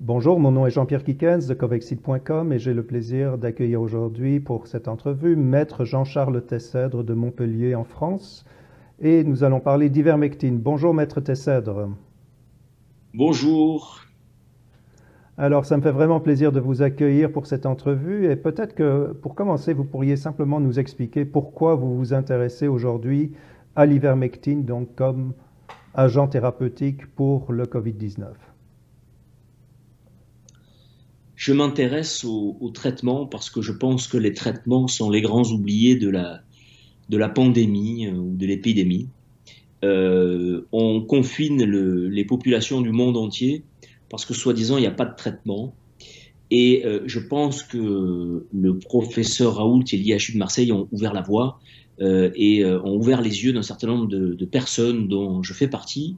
Bonjour, mon nom est Jean-Pierre Kikens de Covexit.com et j'ai le plaisir d'accueillir aujourd'hui pour cette entrevue Maître Jean-Charles Tessèdre de Montpellier en France et nous allons parler d'ivermectine. Bonjour Maître Tessèdre. Bonjour. Alors ça me fait vraiment plaisir de vous accueillir pour cette entrevue et peut-être que pour commencer vous pourriez simplement nous expliquer pourquoi vous vous intéressez aujourd'hui à l'ivermectine donc comme agent thérapeutique pour le Covid-19. Je m'intéresse au traitement parce que je pense que les traitements sont les grands oubliés de la pandémie ou de l'épidémie. On confine les populations du monde entier parce que soi-disant il n'y a pas de traitement. Et je pense que le professeur Raoult et l'IHU de Marseille ont ouvert la voie ont ouvert les yeux d'un certain nombre de personnes dont je fais partie,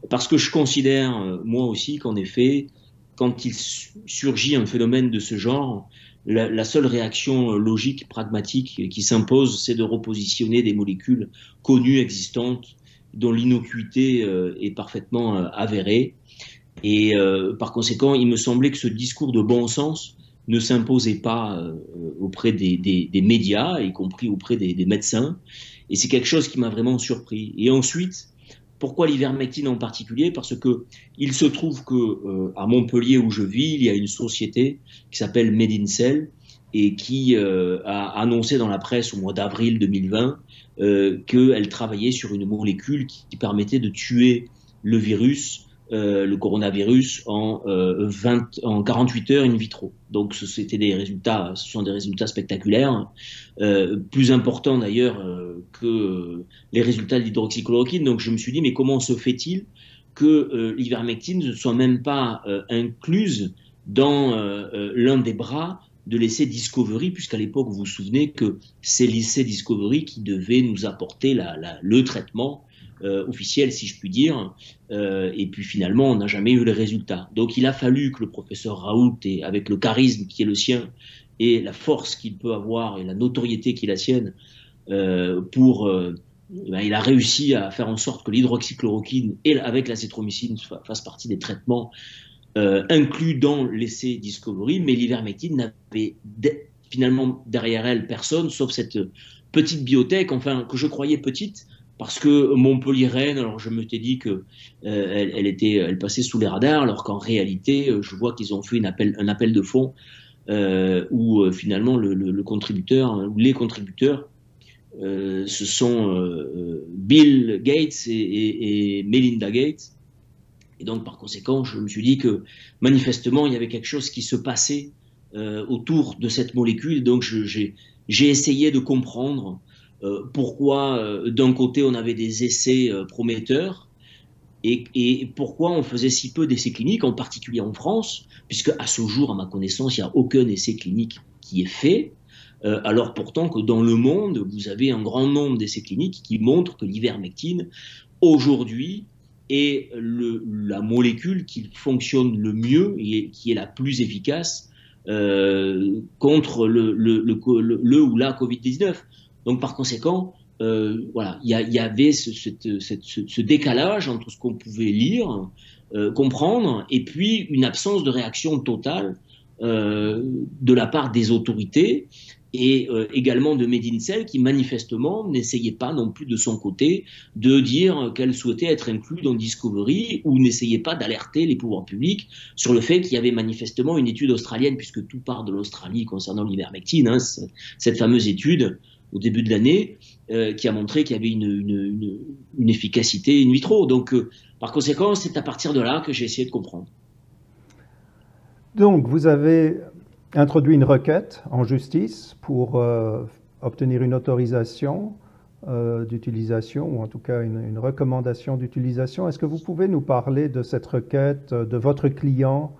parce que je considère, moi aussi, qu'en effet, quand il surgit un phénomène de ce genre, la seule réaction logique, pragmatique qui s'impose, c'est de repositionner des molécules connues, existantes, dont l'innocuité est parfaitement avérée. Et par conséquent, il me semblait que ce discours de bon sens ne s'imposait pas auprès des médias, y compris auprès des médecins. Et c'est quelque chose qui m'a vraiment surpris. Et ensuite, pourquoi l'ivermectine en particulier? Parce que il se trouve que à Montpellier où je vis, il y a une société qui s'appelle Medincell et qui a annoncé dans la presse au mois d'avril 2020 qu'elle travaillait sur une molécule qui permettait de tuer le virus, le coronavirus, en 48 heures in vitro. Donc ce sont des résultats spectaculaires, plus importants d'ailleurs que les résultats de l'hydroxychloroquine. Donc je me suis dit, mais comment se fait-il que l'ivermectine ne soit même pas incluse dans l'un des bras de l'essai Discovery, puisqu'à l'époque, vous vous souvenez que c'est l'essai Discovery qui devait nous apporter le traitement officiel, si je puis dire, et puis finalement, on n'a jamais eu les résultats. Donc il a fallu que le professeur Raoult, avec le charisme qui est le sien, et la force qu'il peut avoir, et la notoriété qui est la sienne, il a réussi à faire en sorte que l'hydroxychloroquine et avec l'azithromycine fassent partie des traitements inclus dans l'essai Discovery, mais l'ivermectine n'avait finalement derrière elle personne, sauf cette petite biotech, enfin que je croyais petite, parce que Montpellier-Rennes, alors je me t'ai dit que elle passait sous les radars, alors qu'en réalité, je vois qu'ils ont fait un appel de fonds où finalement le contributeur, ou les contributeurs, ce sont Bill Gates et Melinda Gates. Et donc, par conséquent, je me suis dit que manifestement, il y avait quelque chose qui se passait autour de cette molécule. Donc, j'ai essayé de comprendre pourquoi, d'un côté, on avait des essais prometteurs et pourquoi on faisait si peu d'essais cliniques, en particulier en France, puisque à ce jour, à ma connaissance, il n'y a aucun essai clinique qui est fait. Alors pourtant que dans le monde, vous avez un grand nombre d'essais cliniques qui montrent que l'ivermectine, aujourd'hui, est la molécule qui fonctionne le mieux et qui est la plus efficace contre le ou la Covid-19. Donc par conséquent, voilà, il y avait ce décalage entre ce qu'on pouvait lire, comprendre, et puis une absence de réaction totale de la part des autorités et également de Medincell qui manifestement n'essayait pas non plus de son côté de dire qu'elle souhaitait être inclue dans Discovery ou n'essayait pas d'alerter les pouvoirs publics sur le fait qu'il y avait manifestement une étude australienne, puisque tout part de l'Australie concernant l'ivermectine, hein, cette fameuse étude au début de l'année qui a montré qu'il y avait une efficacité in vitro. Donc par conséquent, c'est à partir de là que j'ai essayé de comprendre. Donc vous avez introduit une requête en justice pour obtenir une autorisation d'utilisation, ou en tout cas une recommandation d'utilisation. Est-ce que vous pouvez nous parler de cette requête, de votre client,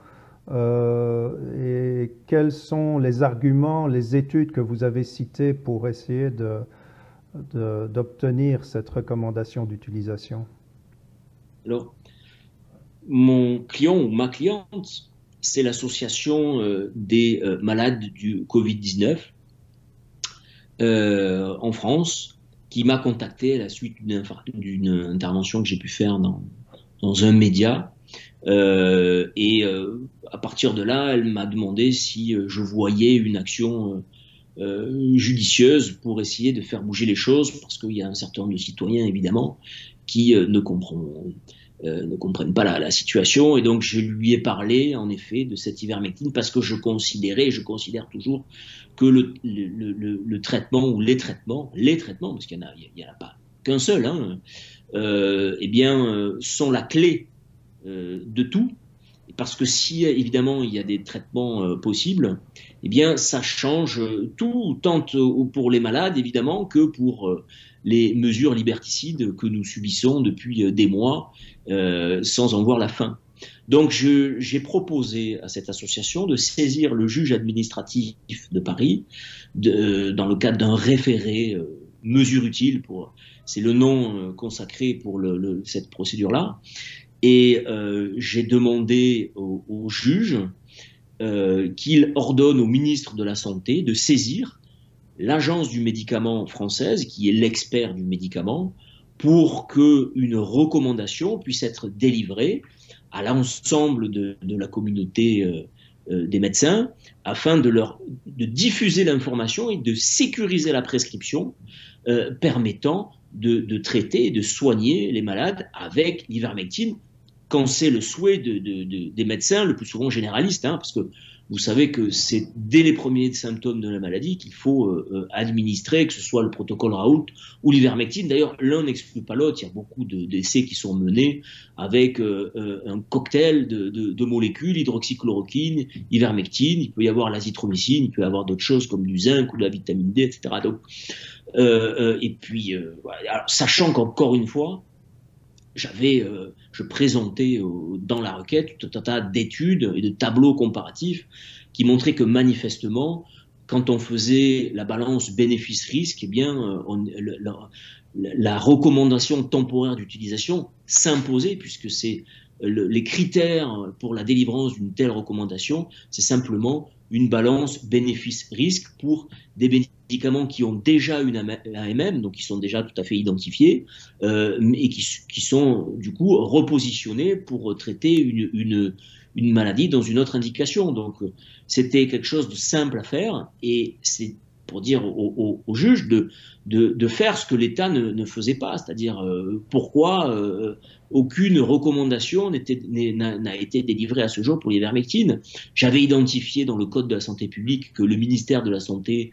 et quels sont les arguments, les études que vous avez citées pour essayer d'obtenir cette recommandation d'utilisation? Alors, mon client ou ma cliente, c'est l'association des malades du Covid-19 en France, qui m'a contacté à la suite d'une intervention que j'ai pu faire dans un média. À partir de là, elle m'a demandé si je voyais une action judicieuse pour essayer de faire bouger les choses, parce qu'il y a un certain nombre de citoyens, évidemment, qui ne comprennent pas la situation. Et donc, je lui ai parlé, en effet, de cette ivermectine, parce que je considérais, et je considère toujours, que le traitement, ou les traitements, parce qu'il n'y en a pas qu'un seul, hein, sont la clé de tout. Parce que si, évidemment, il y a des traitements possibles, eh bien, ça change tout, tant pour les malades, évidemment, que pour les mesures liberticides que nous subissons depuis des mois, sans en voir la fin. Donc, j'ai proposé à cette association de saisir le juge administratif de Paris, dans le cadre d'un référé mesure utile, c'est le nom consacré pour cette procédure-là. Et j'ai demandé au juge qu'il ordonne au ministre de la Santé de saisir l'Agence du médicament française, qui est l'expert du médicament, pour qu'une recommandation puisse être délivrée à l'ensemble de la communauté des médecins, afin de diffuser l'information et de sécuriser la prescription permettant de traiter et de soigner les malades avec l'ivermectine, quand c'est le souhait des médecins, le plus souvent généralistes, hein, parce que vous savez que c'est dès les premiers symptômes de la maladie qu'il faut administrer, que ce soit le protocole Raoult ou l'ivermectine. D'ailleurs, l'un n'exclut pas l'autre. Il y a beaucoup d'essais qui sont menés avec un cocktail de molécules, hydroxychloroquine, ivermectine. Il peut y avoir l'azithromycine, il peut y avoir d'autres choses comme du zinc ou de la vitamine D, etc. Donc, alors, sachant qu'encore une fois, je présentais dans la requête tout un tas d'études et de tableaux comparatifs qui montraient que manifestement, quand on faisait la balance bénéfice-risque, eh bien, la recommandation temporaire d'utilisation s'imposait, puisque c'est les critères pour la délivrance d'une telle recommandation, c'est simplement une balance bénéfice-risque pour des médicaments qui ont déjà une AMM, donc qui sont déjà tout à fait identifiés, et qui sont du coup repositionnés pour traiter une maladie dans une autre indication. Donc c'était quelque chose de simple à faire, et c'est pour dire au juge de faire ce que l'État ne faisait pas, c'est-à-dire pourquoi aucune recommandation n'a été délivrée à ce jour pour l'ivermectine. J'avais identifié dans le Code de la santé publique que le ministère de la Santé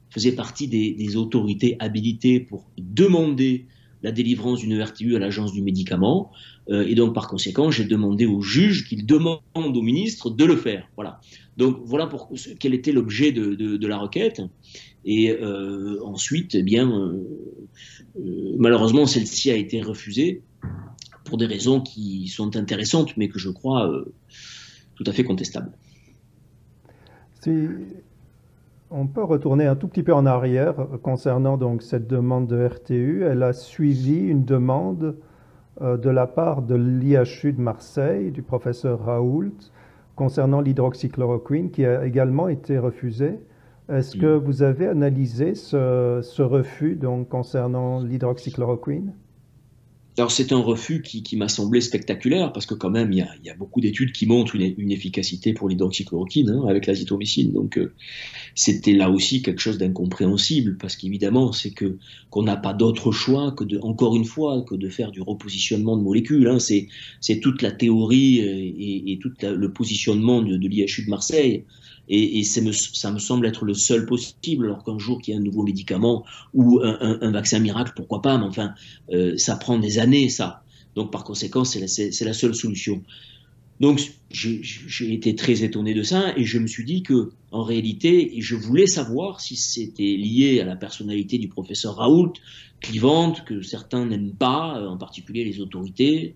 faisait partie des autorités habilitées pour demander la délivrance d'une RTU à l'Agence du médicament, et donc par conséquent j'ai demandé au juge qu'il demande au ministre de le faire. Voilà. Donc voilà quel était l'objet de la requête. Et ensuite, eh bien, malheureusement, celle-ci a été refusée pour des raisons qui sont intéressantes, mais que je crois tout à fait contestables. Si on peut retourner un tout petit peu en arrière concernant donc cette demande de RTU, elle a suivi une demande de la part de l'IHU de Marseille, du professeur Raoult, concernant l'hydroxychloroquine, qui a également été refusée. Est-ce que vous avez analysé ce refus donc, concernant l'hydroxychloroquine? Alors c'est un refus qui m'a semblé spectaculaire, parce que quand même il y a beaucoup d'études qui montrent une efficacité pour l'hydroxychloroquine, hein, avec l'azithromycine. Donc c'était là aussi quelque chose d'incompréhensible, parce qu'évidemment c'est qu'on n'a pas d'autre choix encore une fois, que de faire du repositionnement de molécules. Hein. C'est toute la théorie et tout le positionnement de l'IHU de Marseille. Et ça me semble être le seul possible, alors qu'un jour qu'il y a un nouveau médicament ou un vaccin miracle, pourquoi pas, mais enfin, ça prend des années, ça. Donc par conséquent, c'est la seule solution. Donc j'ai été très étonné de ça, et je me suis dit que en réalité, je voulais savoir si c'était lié à la personnalité du professeur Raoult, clivante, que certains n'aiment pas, en particulier les autorités,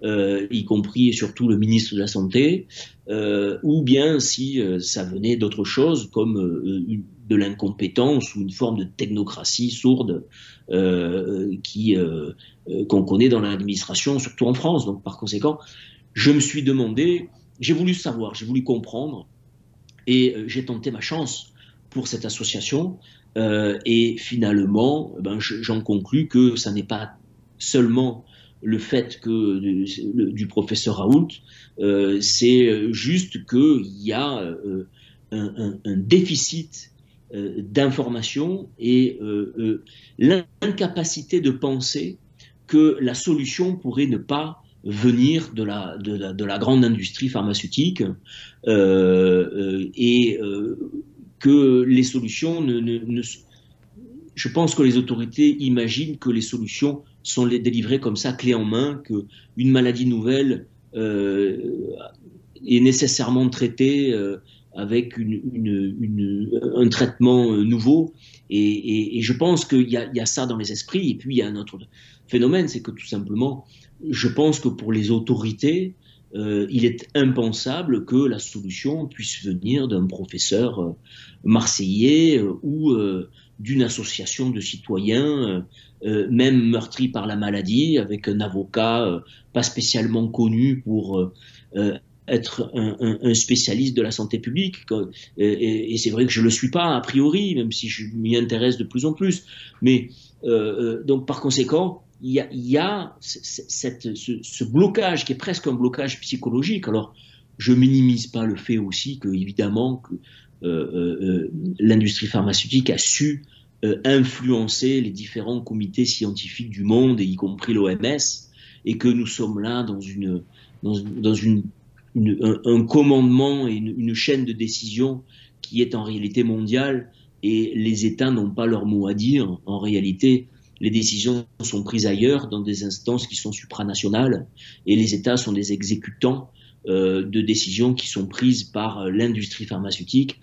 y compris et surtout le ministre de la Santé, ou bien si ça venait d'autre chose, comme de l'incompétence ou une forme de technocratie sourde qu'on connaît dans l'administration, surtout en France. Donc par conséquent, je me suis demandé, j'ai voulu savoir, j'ai voulu comprendre, et j'ai tenté ma chance pour cette association, et finalement, j'en conclus que ça n'est pas seulement le fait du professeur Raoult, c'est juste qu'il y a un déficit d'information et l'incapacité de penser que la solution pourrait ne pas venir de la grande industrie pharmaceutique et que les solutions je pense que les autorités imaginent que les solutions sont délivrées comme ça, clé en main, qu'une maladie nouvelle est nécessairement traitée avec un traitement nouveau. Et je pense qu'il y a ça dans les esprits. Et puis il y a un autre phénomène, c'est que tout simplement, je pense que pour les autorités, il est impensable que la solution puisse venir d'un professeur marseillais ou d'une association de citoyens, même meurtris par la maladie, avec un avocat pas spécialement connu pour être un spécialiste de la santé publique. Et c'est vrai que je ne le suis pas a priori, même si je m'y intéresse de plus en plus. Mais donc par conséquent, il y a ce blocage qui est presque un blocage psychologique. Alors, je minimise pas le fait aussi que, évidemment, l'industrie pharmaceutique a su influencer les différents comités scientifiques du monde, y compris l'OMS, et que nous sommes là dans un commandement et une chaîne de décision qui est en réalité mondiale, et les États n'ont pas leur mot à dire. En réalité, les décisions sont prises ailleurs, dans des instances qui sont supranationales, et les États sont des exécutants de décisions qui sont prises par l'industrie pharmaceutique,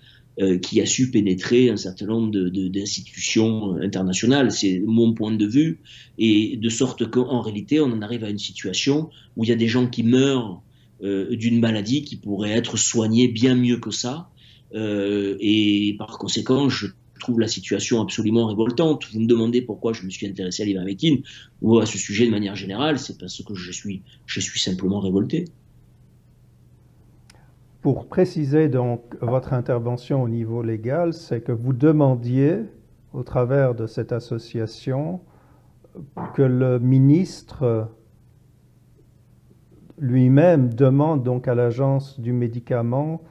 qui a su pénétrer un certain nombre d'institutions internationales. C'est mon point de vue, et de sorte qu'en réalité, on en arrive à une situation où il y a des gens qui meurent d'une maladie qui pourrait être soignée bien mieux que ça, et par conséquent, je trouve la situation absolument révoltante. Vous me demandez pourquoi je me suis intéressé à l'ivermectine ou à ce sujet de manière générale, c'est parce que je suis simplement révolté. Pour préciser donc votre intervention au niveau légal, c'est que vous demandiez, au travers de cette association, que le ministre lui-même demande donc à l'Agence du médicament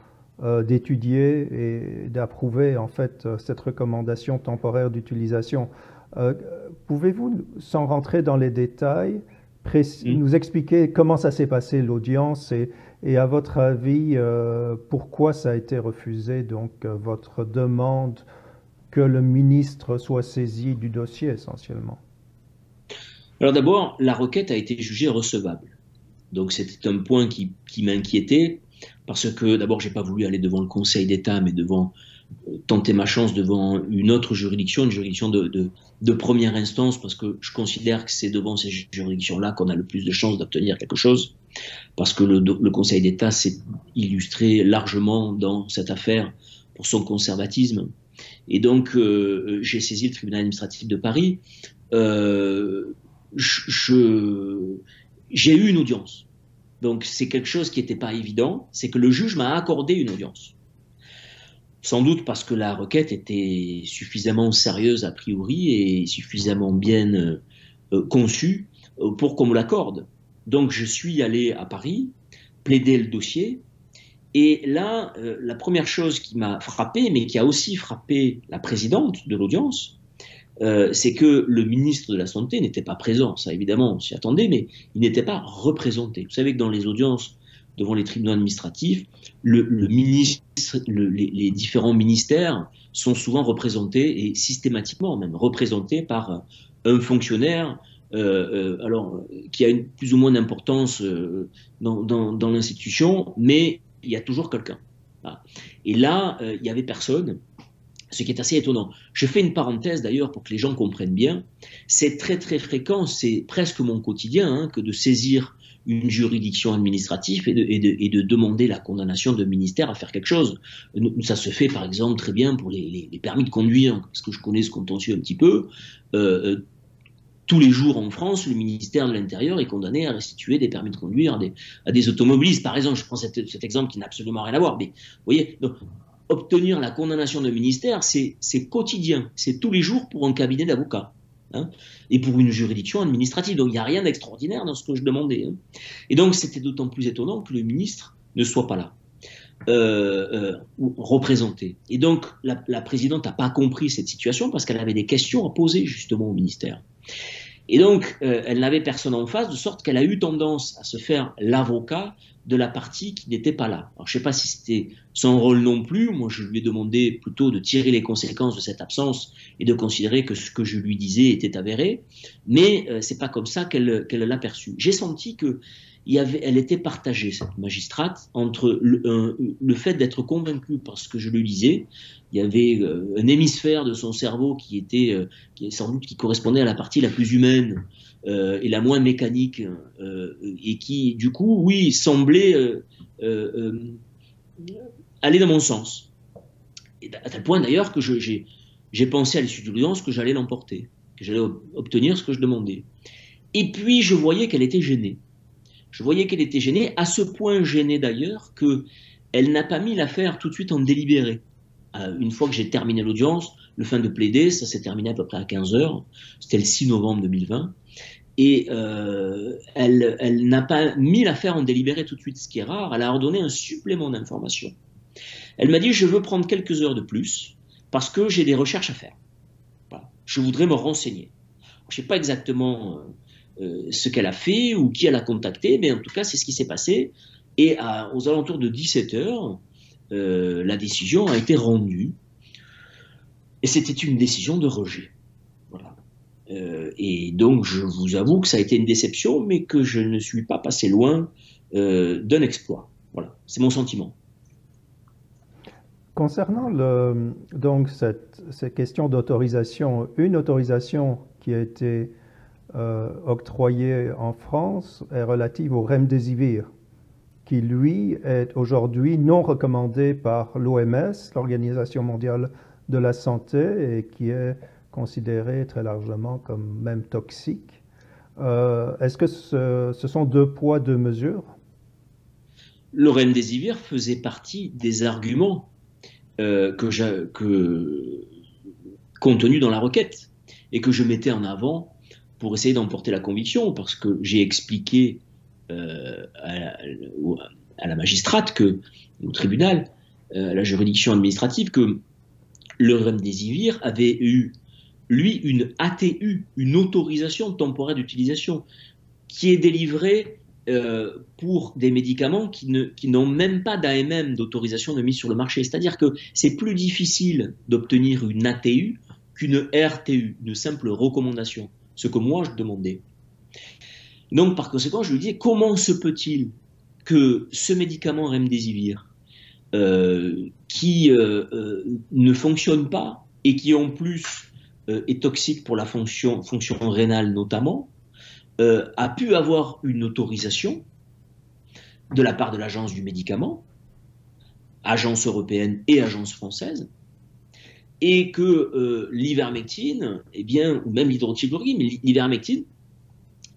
d'étudier et d'approuver en fait cette recommandation temporaire d'utilisation. Pouvez-vous, sans rentrer dans les détails, nous expliquer comment ça s'est passé l'audience et à votre avis pourquoi ça a été refusé, donc votre demande que le ministre soit saisi du dossier essentiellement? Alors d'abord, la requête a été jugée recevable. Donc c'était un point qui m'inquiétait, parce que d'abord j'ai pas voulu aller devant le Conseil d'État, mais tenter ma chance devant une autre juridiction, une juridiction de première instance, parce que je considère que c'est devant ces juridictions-là qu'on a le plus de chances d'obtenir quelque chose, parce que le Conseil d'État s'est illustré largement dans cette affaire pour son conservatisme. Et donc j'ai saisi le tribunal administratif de Paris. J'ai eu une audience. Donc c'est quelque chose qui n'était pas évident, c'est que le juge m'a accordé une audience. Sans doute parce que la requête était suffisamment sérieuse a priori et suffisamment bien conçue pour qu'on me l'accorde. Donc je suis allé à Paris, plaider le dossier, et là, la première chose qui m'a frappé, mais qui a aussi frappé la présidente de l'audience, c'est que le ministre de la Santé n'était pas présent. Ça, évidemment, on s'y attendait, mais il n'était pas représenté. Vous savez que dans les audiences devant les tribunaux administratifs, les différents ministères sont souvent représentés, et systématiquement même représentés par un fonctionnaire qui a plus ou moins d'importance dans l'institution, mais il y a toujours quelqu'un. Voilà. Et là, il n'y avait personne. Ce qui est assez étonnant. Je fais une parenthèse d'ailleurs pour que les gens comprennent bien. C'est très très fréquent, c'est presque mon quotidien, que de saisir une juridiction administrative et de demander la condamnation d'un ministère à faire quelque chose. Ça se fait par exemple très bien pour les permis de conduire, parce que je connais ce contentieux un petit peu. Tous les jours en France, le ministère de l'Intérieur est condamné à restituer des permis de conduire à des automobilistes. Par exemple, je prends cet exemple qui n'a absolument rien à voir, mais vous voyez, donc, obtenir la condamnation d'un ministère, c'est quotidien, c'est tous les jours pour un cabinet d'avocats. hein, et pour une juridiction administrative. Donc il n'y a rien d'extraordinaire dans ce que je demandais. Hein. Et donc c'était d'autant plus étonnant que le ministre ne soit pas là. Représenté. Et donc, la présidente n'a pas compris cette situation parce qu'elle avait des questions à poser justement au ministère. Et donc, elle n'avait personne en face, de sorte qu'elle a eu tendance à se faire l'avocat de la partie qui n'était pas là. Alors, je ne sais pas si c'était son rôle non plus. Moi, je lui ai demandé plutôt de tirer les conséquences de cette absence et de considérer que ce que je lui disais était avéré. Mais c'est pas comme ça qu'elle l'a perçu. J'ai senti que elle était partagée, cette magistrate, entre le fait d'être convaincue par ce que je lui disais. Il y avait un hémisphère de son cerveau qui correspondait à la partie la plus humaine et la moins mécanique, et qui, du coup, oui, semblait aller dans mon sens. Et à tel point, d'ailleurs, que j'ai pensé à l'issue de l'audience que j'allais l'emporter, que j'allais obtenir ce que je demandais. Et puis, je voyais qu'elle était gênée. Je voyais qu'elle était gênée, à ce point gênée d'ailleurs qu'elle n'a pas mis l'affaire tout de suite en délibéré. Une fois que j'ai terminé l'audience, le fin de plaider, ça s'est terminé à peu près à 15 heures, c'était le 6 novembre 2020, et elle n'a pas mis l'affaire en délibéré tout de suite, ce qui est rare. Elle a ordonné un supplément d'information. Elle m'a dit, je veux prendre quelques heures de plus parce que j'ai des recherches à faire. Voilà. Je voudrais me renseigner. Je ne sais pas exactement ce qu'elle a fait ou qui elle a contacté, mais en tout cas, c'est ce qui s'est passé. Et aux alentours de 17 heures, la décision a été rendue. Et c'était une décision de rejet. Voilà. Et donc, je vous avoue que ça a été une déception, mais que je ne suis pas passé loin d'un exploit. Voilà, c'est mon sentiment. Concernant donc cette question d'autorisation, une autorisation qui a été octroyée en France est relative au remdesivir, qui lui est aujourd'hui non recommandé par l'OMS, l'Organisation mondiale de la santé, et qui est considéré très largement comme même toxique. Est-ce que ce sont deux poids, deux mesures? Le remdesivir faisait partie des arguments contenus dans la requête et que je mettais en avant pour essayer d'emporter la conviction, parce que j'ai expliqué à la magistrate, au tribunal, à la juridiction administrative, que le remdesivir avait eu, lui, une ATU, une autorisation temporaire d'utilisation, qui est délivrée pour des médicaments qui n'ont même pas d'AMM, d'autorisation de mise sur le marché. C'est-à-dire que c'est plus difficile d'obtenir une ATU qu'une RTU, une simple recommandation, ce que moi je demandais. Donc par conséquent, je lui disais, comment se peut-il que ce médicament remdesivir, qui ne fonctionne pas et qui en plus est toxique pour la fonction rénale notamment, a pu avoir une autorisation de la part de l'agence du médicament, agence européenne et agence française, et que l'ivermectine, eh bien, ou même l'hydroxychloroquine, mais l'ivermectine,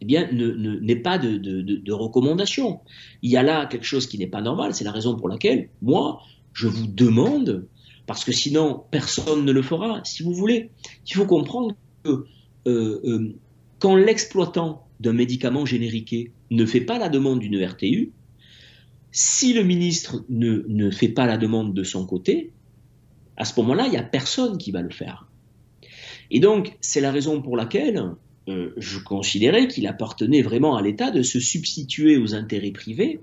eh bien, n'est pas de recommandation. Il y a là quelque chose qui n'est pas normal. C'est la raison pour laquelle, moi, je vous demande, parce que sinon, personne ne le fera, si vous voulez. Il faut comprendre que quand l'exploitant d'un médicament génériqué ne fait pas la demande d'une RTU, si le ministre ne fait pas la demande de son côté, à ce moment-là, il n'y a personne qui va le faire. Et donc, c'est la raison pour laquelle je considérais qu'il appartenait vraiment à l'État de se substituer aux intérêts privés,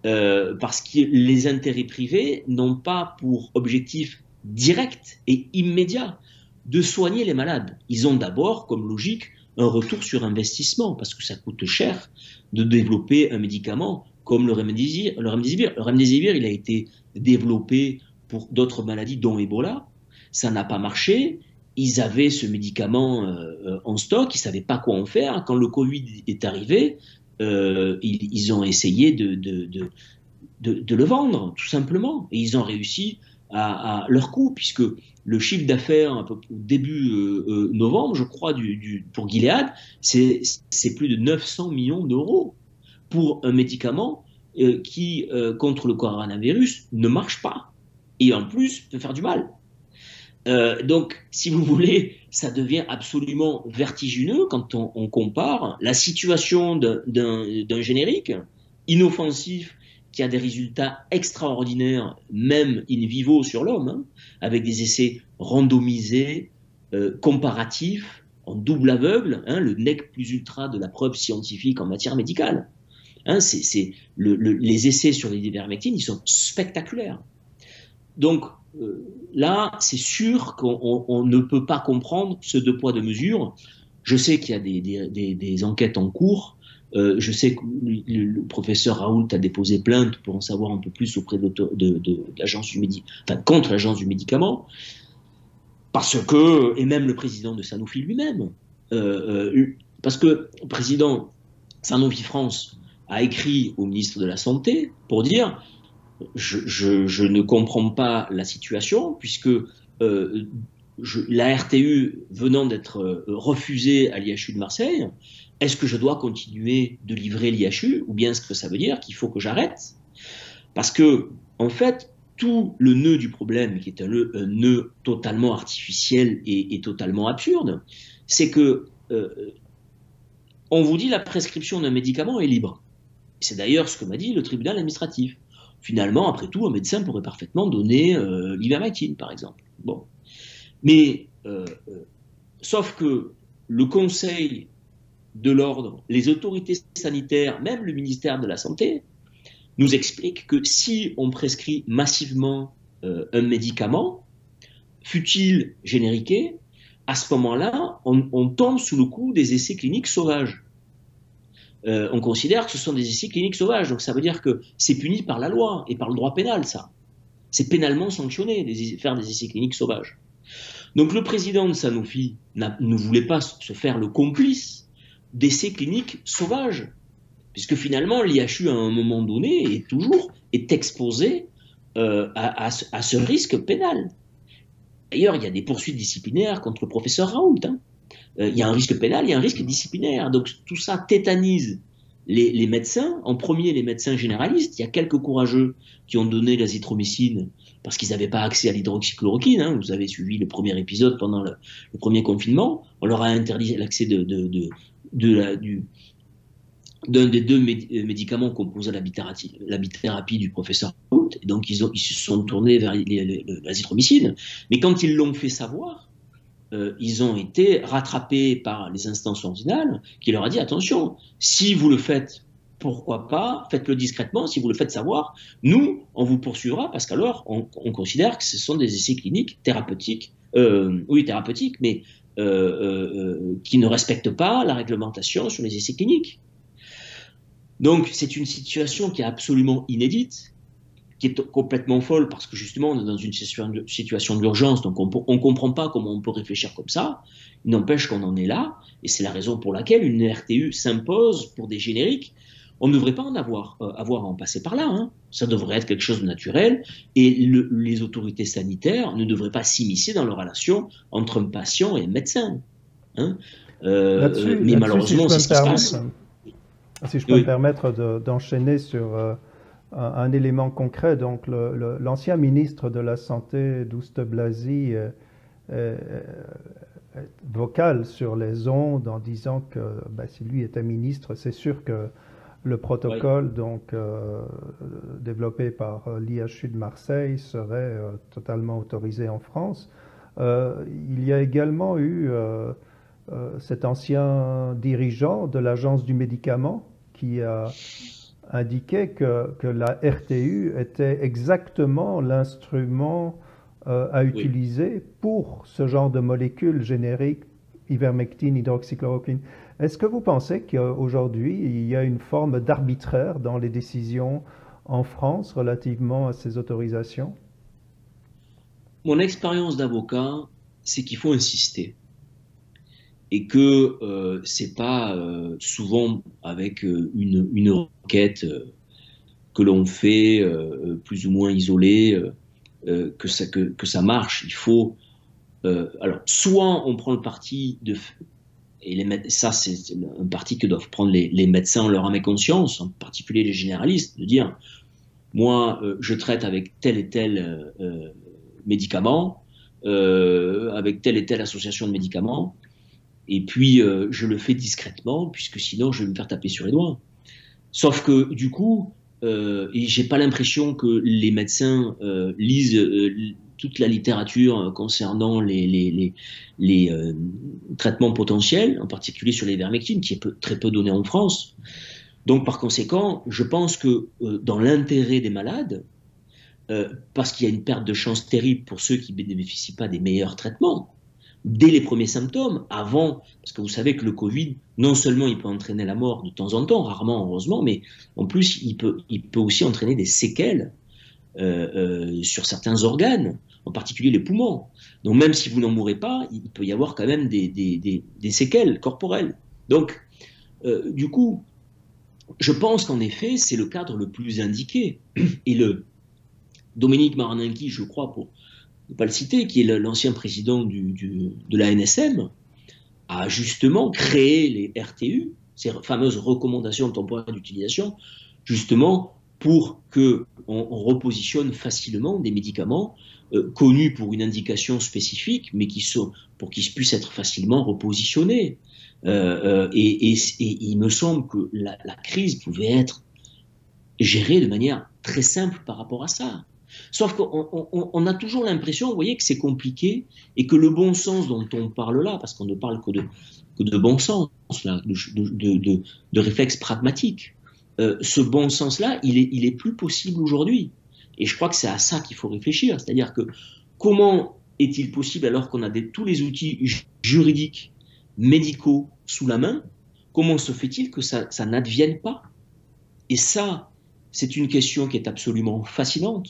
parce que les intérêts privés n'ont pas pour objectif direct et immédiat de soigner les malades. Ils ont d'abord, comme logique, un retour sur investissement, parce que ça coûte cher de développer un médicament comme le remdesivir. Le remdesivir, il a été développé pour d'autres maladies, dont Ebola. Ça n'a pas marché. Ils avaient ce médicament en stock, ils ne savaient pas quoi en faire. Quand le Covid est arrivé, ils ont essayé de le vendre, tout simplement. Et ils ont réussi à leur coût, puisque le chiffre d'affaires au début novembre, je crois, pour Gilead, c'est plus de 900 millions d'euros pour un médicament qui, contre le coronavirus, ne marche pas. Et en plus, peut faire du mal. Donc, si vous voulez, ça devient absolument vertigineux quand on compare la situation d'un générique inoffensif qui a des résultats extraordinaires, même in vivo sur l'homme, hein, avec des essais randomisés, comparatifs, en double aveugle, hein, le nec plus ultra de la preuve scientifique en matière médicale. Hein, les essais sur les ivermectines, ils sont spectaculaires. Donc là, c'est sûr qu'on ne peut pas comprendre ce deux poids deux mesures. Je sais qu'il y a des enquêtes en cours. Je sais que le professeur Raoult a déposé plainte pour en savoir un peu plus auprès de l'agence du médicament, enfin contre l'agence du médicament, parce que, et même le président de Sanofi lui-même, parce que le président Sanofi France a écrit au ministre de la Santé pour dire je ne comprends pas la situation puisque la RTU venant d'être refusée à l'IHU de Marseille, est-ce que je dois continuer de livrer l'IHU ou bien est-ce que ça veut dire qu'il faut que j'arrête? Parce que, en fait, tout le nœud du problème, qui est un nœud totalement artificiel et totalement absurde, c'est que on vous dit la prescription d'un médicament est libre. C'est d'ailleurs ce que m'a dit le tribunal administratif. Finalement, après tout, un médecin pourrait parfaitement donner l'ivermectine, par exemple. Bon. Mais, sauf que le Conseil de l'ordre, les autorités sanitaires, même le ministère de la Santé, nous expliquent que si on prescrit massivement un médicament, fût-il génériqué, à ce moment-là, on tombe sous le coup des essais cliniques sauvages. On considère que ce sont des essais cliniques sauvages, donc ça veut dire que c'est puni par la loi et par le droit pénal, ça. C'est pénalement sanctionné, faire des essais cliniques sauvages. Donc le président de Sanofi ne voulait pas se faire le complice d'essais cliniques sauvages, puisque finalement l'IHU à un moment donné est exposé à ce risque pénal. D'ailleurs, il y a des poursuites disciplinaires contre le professeur Raoult. Hein. Il y a un risque pénal, il y a un risque disciplinaire. Donc tout ça tétanise les médecins, en premier les médecins généralistes. Il y a quelques courageux qui ont donné l'azithromycine parce qu'ils n'avaient pas accès à l'hydroxychloroquine. Hein. Vous avez suivi le premier épisode pendant le premier confinement. On leur a interdit l'accès d'un des deux médicaments composant la bithérapie du professeur Raoult. Et donc ils se sont tournés vers l'azithromycine. Mais quand ils l'ont fait savoir, ils ont été rattrapés par les instances ordinales qui leur a dit attention, si vous le faites, pourquoi pas, faites-le discrètement, si vous le faites savoir, nous, on vous poursuivra parce qu'alors on considère que ce sont des essais cliniques thérapeutiques, thérapeutiques, mais qui ne respectent pas la réglementation sur les essais cliniques. Donc c'est une situation qui est absolument inédite, qui est complètement folle parce que justement on est dans une situation d'urgence, donc on ne comprend pas comment on peut réfléchir comme ça. Il n'empêche qu'on en est là, et c'est la raison pour laquelle une RTU s'impose pour des génériques. On ne devrait pas en avoir à en passer par là. Hein. Ça devrait être quelque chose de naturel, et les autorités sanitaires ne devraient pas s'immiscer dans les relations entre un patient et un médecin. Hein. Mais malheureusement, c'est ce qui se passe. Si je peux me permettre d'enchaîner sur un élément concret, donc l'ancien ministre de la Santé, Douste Blazy, est vocal sur les ondes en disant que si lui était ministre, c'est sûr que le protocole développé par l'IHU de Marseille serait totalement autorisé en France. Il y a également eu cet ancien dirigeant de l'Agence du médicament qui a indiqué que la RTU était exactement l'instrument à utiliser pour ce genre de molécules génériques, ivermectine, hydroxychloroquine. Est-ce que vous pensez qu'aujourd'hui, il y a une forme d'arbitraire dans les décisions en France relativement à ces autorisations? Mon expérience d'avocat, c'est qu'il faut insister. Et que c'est pas souvent avec une requête que l'on fait plus ou moins isolée que ça marche. Il faut alors soit on prend le parti ça c'est un parti que doivent prendre les médecins en leur âme et conscience, en particulier les généralistes, de dire moi je traite avec tel et tel médicament. avec telle et telle association de médicaments. Et puis, je le fais discrètement, puisque sinon, je vais me faire taper sur les doigts. Sauf que, du coup, et j'ai pas l'impression que les médecins lisent toute la littérature concernant les traitements potentiels, en particulier sur l'ivermectine, qui est très peu donné en France. Donc, par conséquent, je pense que dans l'intérêt des malades, parce qu'il y a une perte de chance terrible pour ceux qui ne bénéficient pas des meilleurs traitements, dès les premiers symptômes, avant, parce que vous savez que le Covid, non seulement il peut entraîner la mort de temps en temps, rarement heureusement, mais en plus il peut aussi entraîner des séquelles sur certains organes, en particulier les poumons. Donc même si vous n'en mourrez pas, il peut y avoir quand même des séquelles corporelles. Donc, du coup, je pense qu'en effet, c'est le cadre le plus indiqué. Et le Dominique Marinenki, je crois, pour ne pas le citer, qui est l'ancien président de la NSM, a justement créé les RTU, ces fameuses recommandations temporaires d'utilisation, justement pour qu'on repositionne facilement des médicaments connus pour une indication spécifique, mais pour qu'ils puissent être facilement repositionnés. Et il me semble que la crise pouvait être gérée de manière très simple par rapport à ça. Sauf qu'on a toujours l'impression, vous voyez, que c'est compliqué et que le bon sens dont on parle là, parce qu'on ne parle que de bon sens, là, de réflexe pragmatique, ce bon sens-là, il est plus possible aujourd'hui. Et je crois que c'est à ça qu'il faut réfléchir. C'est-à-dire que comment est-il possible, alors qu'on a tous les outils juridiques, médicaux sous la main, comment se fait-il que ça n'advienne pas? Et ça, c'est une question qui est absolument fascinante,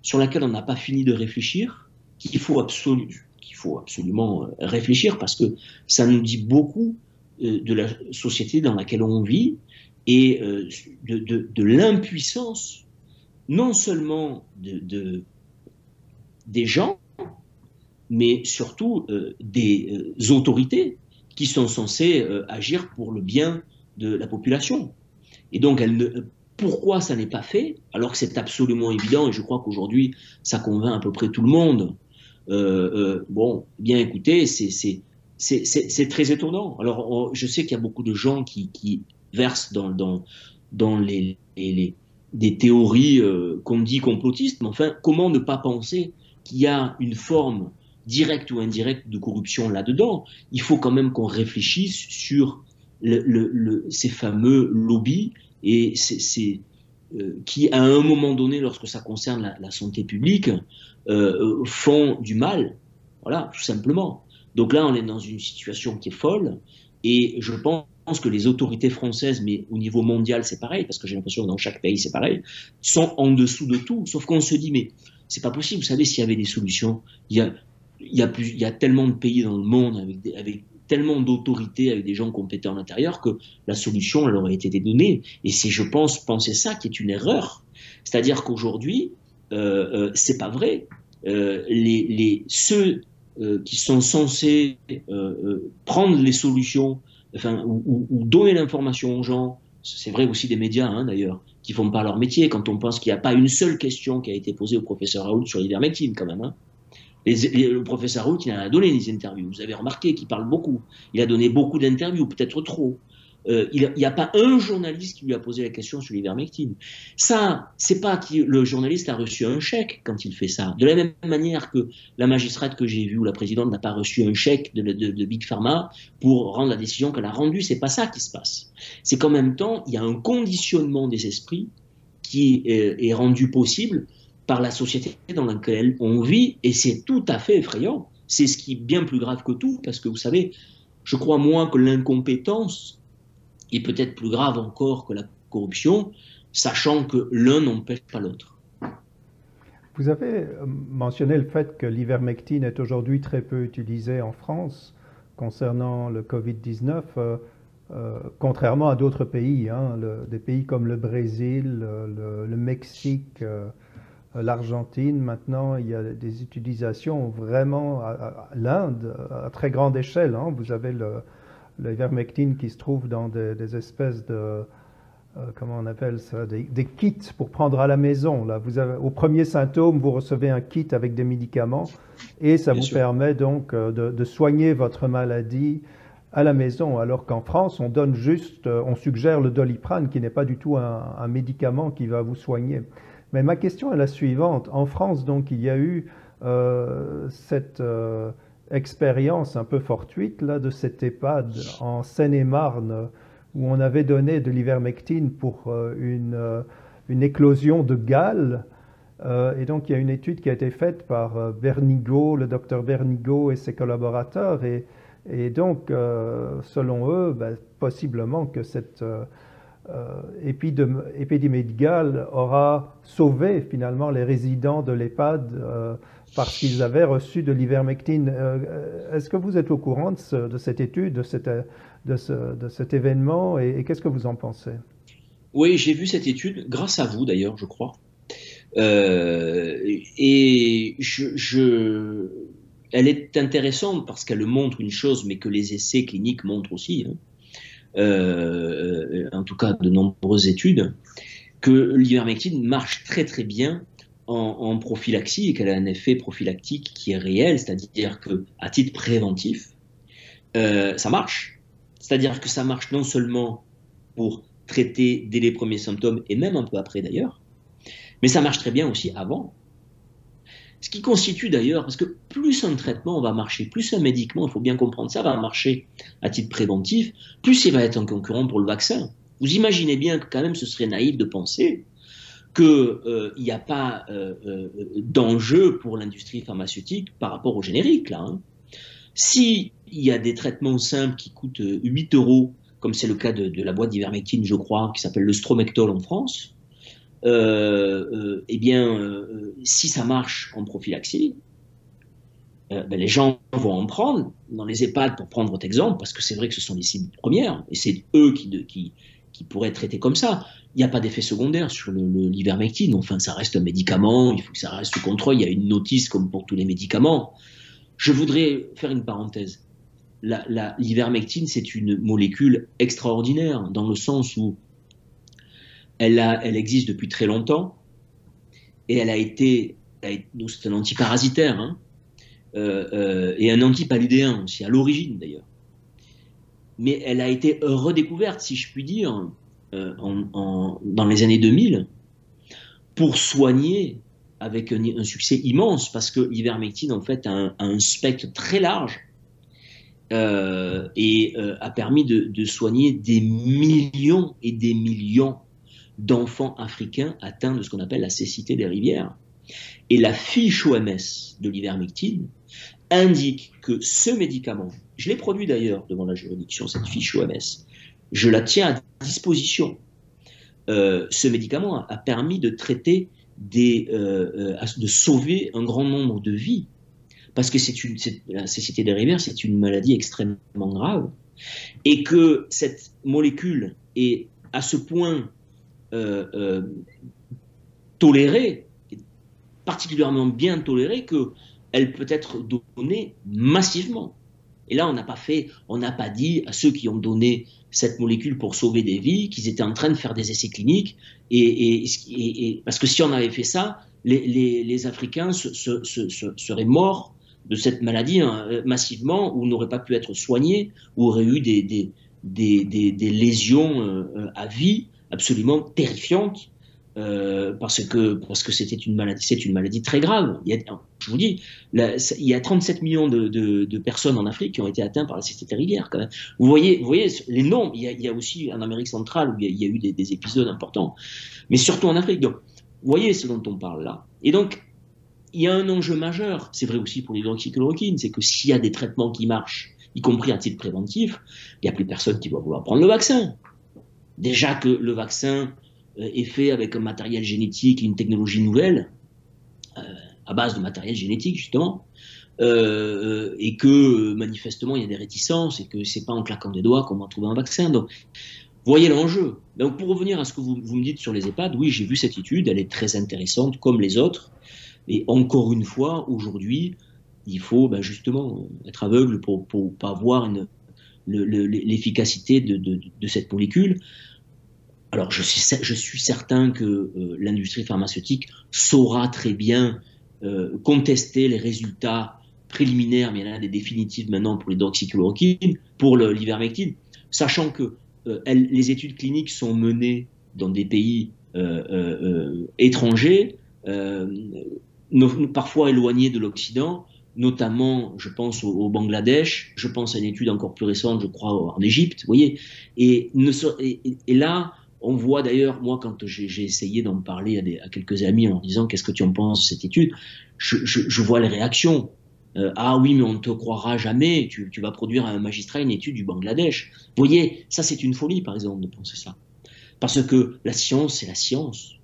sur laquelle on n'a pas fini de réfléchir, qu'il faut absolument réfléchir, parce que ça nous dit beaucoup de la société dans laquelle on vit et de l'impuissance, non seulement des gens, mais surtout des autorités qui sont censées agir pour le bien de la population. Et donc, pourquoi ça n'est pas fait, alors que c'est absolument évident, et je crois qu'aujourd'hui, ça convainc à peu près tout le monde. Bon, bien écoutez, c'est très étonnant. Alors, je sais qu'il y a beaucoup de gens qui versent dans des théories qu'on dit complotistes, mais enfin, comment ne pas penser qu'il y a une forme directe ou indirecte de corruption là-dedans? Il faut quand même qu'on réfléchisse sur ces fameux lobbies et qui, à un moment donné, lorsque ça concerne la santé publique, font du mal. Voilà, tout simplement. Donc là, on est dans une situation qui est folle, et je pense que les autorités françaises, mais au niveau mondial, c'est pareil, parce que j'ai l'impression que dans chaque pays, c'est pareil, sont en dessous de tout. Sauf qu'on se dit, mais c'est pas possible. Vous savez, s'il y avait des solutions, il y a tellement de pays dans le monde avec tellement d'autorités, avec des gens compétents à l'intérieur, que la solution, elle aurait été donnée. Et c'est, je pense, penser ça qui est une erreur. C'est-à-dire qu'aujourd'hui, c'est pas vrai. Ceux qui sont censés prendre les solutions, enfin, ou donner l'information aux gens, c'est vrai aussi des médias, hein, d'ailleurs, qui font pas leur métier, quand on pense qu'il n'y a pas une seule question qui a été posée au professeur Raoult sur l'ivermectine, quand même, hein. Le professeur Raoult, il en a donné des interviews. Vous avez remarqué qu'il parle beaucoup. Il a donné beaucoup d'interviews, peut-être trop. Il n'y a pas un journaliste qui lui a posé la question sur l'ivermectine. Ça, c'est pas que le journaliste a reçu un chèque quand il fait ça. De la même manière que la magistrate que j'ai vue ou la présidente n'a pas reçu un chèque de Big Pharma pour rendre la décision qu'elle a rendue. C'est pas ça qui se passe. C'est qu'en même temps, il y a un conditionnement des esprits qui est rendu possible par la société dans laquelle on vit, et c'est tout à fait effrayant. C'est ce qui est bien plus grave que tout, parce que vous savez, je crois moins que l'incompétence est peut-être plus grave encore que la corruption, sachant que l'un n'empêche pas l'autre. Vous avez mentionné le fait que l'ivermectine est aujourd'hui très peu utilisée en France concernant le Covid-19, contrairement à d'autres pays, hein, des pays comme le Brésil, le Mexique, l'Argentine. Maintenant, il y a des utilisations vraiment à l'Inde, à très grande échelle, hein. Vous avez l'ivermectine qui se trouve dans des espèces comment on appelle ça, des kits pour prendre à la maison. Là, au premier symptôme, vous recevez un kit avec des médicaments et ça Bien vous sûr. permet donc de soigner votre maladie à la maison. Alors qu'en France, on donne juste, on suggère le Doliprane qui n'est pas du tout un médicament qui va vous soigner. Mais ma question est la suivante. En France, donc, il y a eu cette expérience un peu fortuite là, de cet EHPAD en Seine-et-Marne où on avait donné de l'ivermectine pour une éclosion de gale. Et donc, il y a une étude qui a été faite par Bernigo, le docteur Bernigo et ses collaborateurs. Et donc, selon eux, ben, possiblement que cette épidémie de gale aura sauvé finalement les résidents de l'EHPAD parce qu'ils avaient reçu de l'ivermectine. Est-ce que vous êtes au courant de cette étude, de cet événement et qu'est-ce que vous en pensez? Oui, j'ai vu cette étude, grâce à vous d'ailleurs, je crois. Et elle est intéressante parce qu'elle montre une chose, mais que les essais cliniques montrent aussi, hein. En tout cas de nombreuses études, que l'ivermectine marche très très bien en prophylaxie et qu'elle a un effet prophylactique qui est réel, c'est-à-dire que à titre préventif, ça marche. C'est-à-dire que ça marche non seulement pour traiter dès les premiers symptômes et même un peu après d'ailleurs, mais ça marche très bien aussi avant. Ce qui constitue d'ailleurs, parce que plus un traitement va marcher, plus un médicament, il faut bien comprendre ça, va marcher à titre préventif, plus il va être un concurrent pour le vaccin. Vous imaginez bien que quand même ce serait naïf de penser qu'il n'y a pas d'enjeu pour l'industrie pharmaceutique par rapport au générique, là, hein. S'il y a des traitements simples qui coûtent 8 euros, comme c'est le cas de la boîte d'ivermectine, je crois, qui s'appelle le Stromectol en France, eh bien, si ça marche en prophylaxie, ben les gens vont en prendre dans les EHPAD, pour prendre votre exemple, parce que c'est vrai que ce sont les cibles premières, et c'est eux qui pourraient être traités comme ça. Il n'y a pas d'effet secondaire sur l'ivermectine, enfin ça reste un médicament, il faut que ça reste sous contrôle, il y a une notice comme pour tous les médicaments. Je voudrais faire une parenthèse. L'ivermectine, c'est une molécule extraordinaire, dans le sens où elle existe depuis très longtemps, et c'est un antiparasitaire, hein, et un antipaludéen aussi, à l'origine d'ailleurs. Mais elle a été redécouverte, si je puis dire, dans les années 2000, pour soigner avec un succès immense, parce que l'ivermectine, en fait, a un spectre très large, et a permis de soigner des millions et des millions d'enfants africains atteints de ce qu'on appelle la cécité des rivières. Et la fiche OMS de l'ivermectine indique que ce médicament, je l'ai produit d'ailleurs devant la juridiction, cette fiche OMS, je la tiens à disposition. Ce médicament a permis de traiter de sauver un grand nombre de vies, parce que la cécité des rivières, c'est une maladie extrêmement grave, et que cette molécule est à ce point tolérée, particulièrement bien tolérée, qu'elle peut être donnée massivement. Et là, on n'a pas dit à ceux qui ont donné cette molécule pour sauver des vies qu'ils étaient en train de faire des essais cliniques, parce que si on avait fait ça, les Africains seraient morts de cette maladie, hein, massivement, ou n'auraient pas pu être soignés, ou auraient eu des lésions à vie absolument terrifiantes, parce que c'est une maladie très grave. Je vous dis, il y a 37 millions de personnes en Afrique qui ont été atteintes par la cécité rivière, quand même. Vous voyez les nombres. Il y a aussi en Amérique centrale où il y a eu des épisodes importants, mais surtout en Afrique. Donc, vous voyez ce dont on parle là. Et donc, il y a un enjeu majeur. C'est vrai aussi pour l'hydroxychloroquine, c'est que s'il y a des traitements qui marchent, y compris à titre préventif, il n'y a plus personne qui va vouloir prendre le vaccin. Déjà que le vaccin est fait avec un matériel génétique, une technologie nouvelle, à base de matériel génétique justement, et que manifestement il y a des réticences et que c'est pas en claquant des doigts qu'on va trouver un vaccin. Donc, voyez l'enjeu. Donc, pour revenir à ce que vous me dites sur les EHPAD, oui, j'ai vu cette étude, elle est très intéressante comme les autres. Et encore une fois, aujourd'hui, il faut justement être aveugle pour pas voir l'efficacité de cette molécule. Alors, je suis certain que l'industrie pharmaceutique saura très bien contester les résultats préliminaires, mais il y en a des définitives maintenant pour l'hydroxychloroquine, pour l'ivermectine, sachant que les études cliniques sont menées dans des pays étrangers, parfois éloignés de l'Occident, notamment, je pense au Bangladesh, je pense à une étude encore plus récente, je crois, en Égypte, vous voyez. Et là, on voit d'ailleurs, moi, quand j'ai essayé d'en parler à quelques amis en leur disant qu'est-ce que tu en penses de cette étude, je vois les réactions. Ah oui, mais on ne te croira jamais, tu vas produire à un magistrat une étude du Bangladesh. Vous voyez, ça c'est une folie, par exemple, de penser ça. Parce que la science, c'est la science.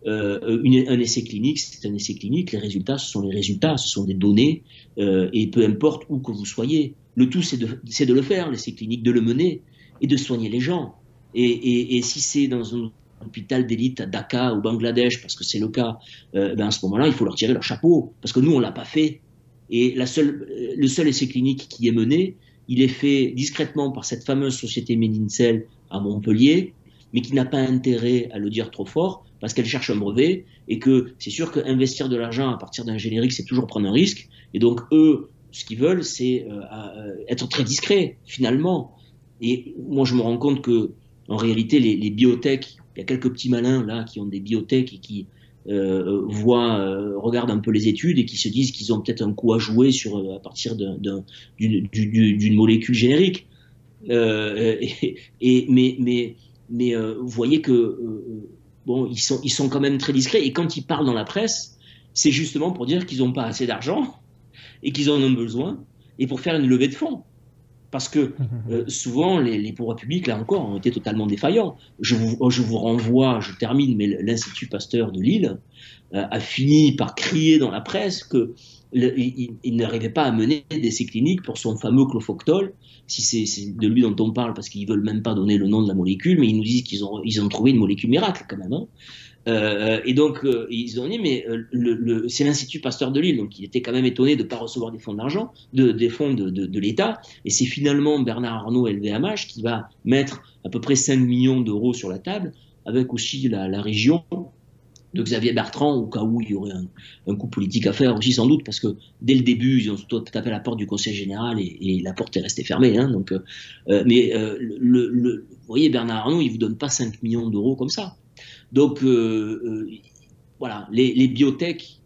Un essai clinique, c'est un essai clinique, les résultats, ce sont les résultats, ce sont des données, et peu importe où que vous soyez. Le tout, c'est de le faire, l'essai clinique, de le mener et de soigner les gens. Et si c'est dans un hôpital d'élite à Dhaka, au Bangladesh, parce que c'est le cas, à ce moment-là, il faut leur tirer leur chapeau, parce que nous, on ne l'a pas fait. Et le seul essai clinique qui est mené, il est fait discrètement par cette fameuse société Medincell à Montpellier, mais qui n'a pas intérêt à le dire trop fort, parce qu'elle cherche un brevet, et que c'est sûr qu'investir de l'argent à partir d'un générique, c'est toujours prendre un risque. Et donc, eux, ce qu'ils veulent, c'est être très discrets, finalement. Et moi, je me rends compte que, en réalité, les biotech, il y a quelques petits malins là qui ont des biotech et qui regardent un peu les études et qui se disent qu'ils ont peut-être un coup à jouer à partir d'une molécule générique. Mais vous voyez que bon, ils sont quand même très discrets, et quand ils parlent dans la presse, c'est justement pour dire qu'ils n'ont pas assez d'argent et qu'ils en ont besoin, et pour faire une levée de fonds. Parce que souvent, les pouvoirs publics, là encore, ont été totalement défaillants. Je vous renvoie, je termine, mais l'Institut Pasteur de Lille a fini par crier dans la presse qu'il n'arrivait pas à mener d'essais cliniques pour son fameux clofoctol. Si c'est de lui dont on parle, parce qu'ils ne veulent même pas donner le nom de la molécule, mais ils nous disent qu'ils ont trouvé une molécule miracle quand même. Hein. Et donc, ils ont dit, mais c'est l'Institut Pasteur de Lille, donc il était quand même étonné de ne pas recevoir des fonds d'argent, des fonds de l'État. Et c'est finalement Bernard Arnault et LVMH qui va mettre à peu près 5 millions d'euros sur la table, avec aussi la région de Xavier Bertrand, au cas où il y aurait un coup politique à faire aussi sans doute, parce que dès le début, ils ont tapé à la porte du Conseil général et la porte est restée fermée. Hein, donc, vous voyez, Bernard Arnault, il ne vous donne pas 5 millions d'euros comme ça. Donc, voilà, les biotech